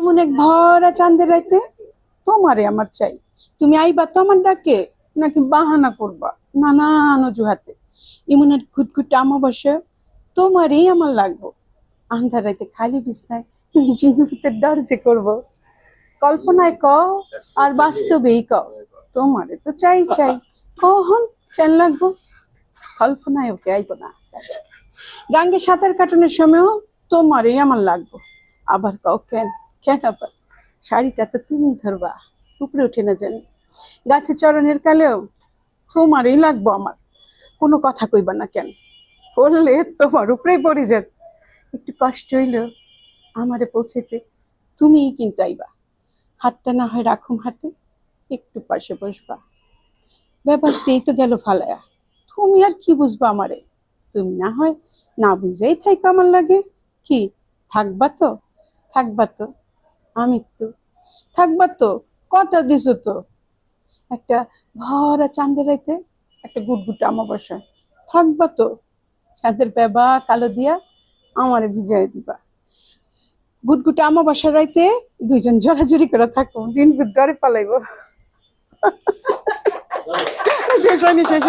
এমন এক ভরা চাঁদের রাইতে তোমারে আমার চাই। তুমি আইবা তো আমার ডাকে, নাকি বাহানা করবা নানান অজুহাতে? এমন এক ঘুটঘুট অমাবস্যা তোমারই আমার লাগবো। আন্ধার রাইতে খালি বিছনায় জিনিসের ডর যে করবো। কল্পনায় কও আর বাস্তবেই কও, তোমারে তো চাই চাই। কখন কেন লাগবো? কল্পনায় ওকে আইবো না। গাঙ্গে সাঁতার কাটানোর সময়ও তোমারই আমার লাগবো। আবার কও কেন? কেন আবার? শাড়িটা তো তুমি ধরবা, উপরে উঠে না জানি। গাছে চরণের কালেও তোমারই লাগবো আমার। কোনো কথা কইবা না কেন? বললে তোমার উপরেই পড়ে যান। একটু কষ্ট হইল আমারে পৌঁছেতে তুমিই কিন্তু আইবা। হাতটা না হয় রাখুম হাতে, একটু পাশে বসবা। ব্যাপারটাই তো গেল ফালায়া। তুমি আর কি বুঝবা আমারে? তুমি না হয় না বুঝেই থাইকো আমার লাগে। কি থাকবা তো? থাকবা তো? আমি তো থাকবা তো, কথা দিছো তো। একটা ভরা চাঁদের রাইতে, একটা গুটগুটে অমাবস্যা থাকবা তো। চাঁদের বেবা কালো দিয়া আমারে ভিজাই দিবা। গুটগুটে অমাবস্যা রাইতে দুইজন জড়াজড়ি করে থাকবো, জিন ডরে পালাইবো। শেষ হয়নি, শেষ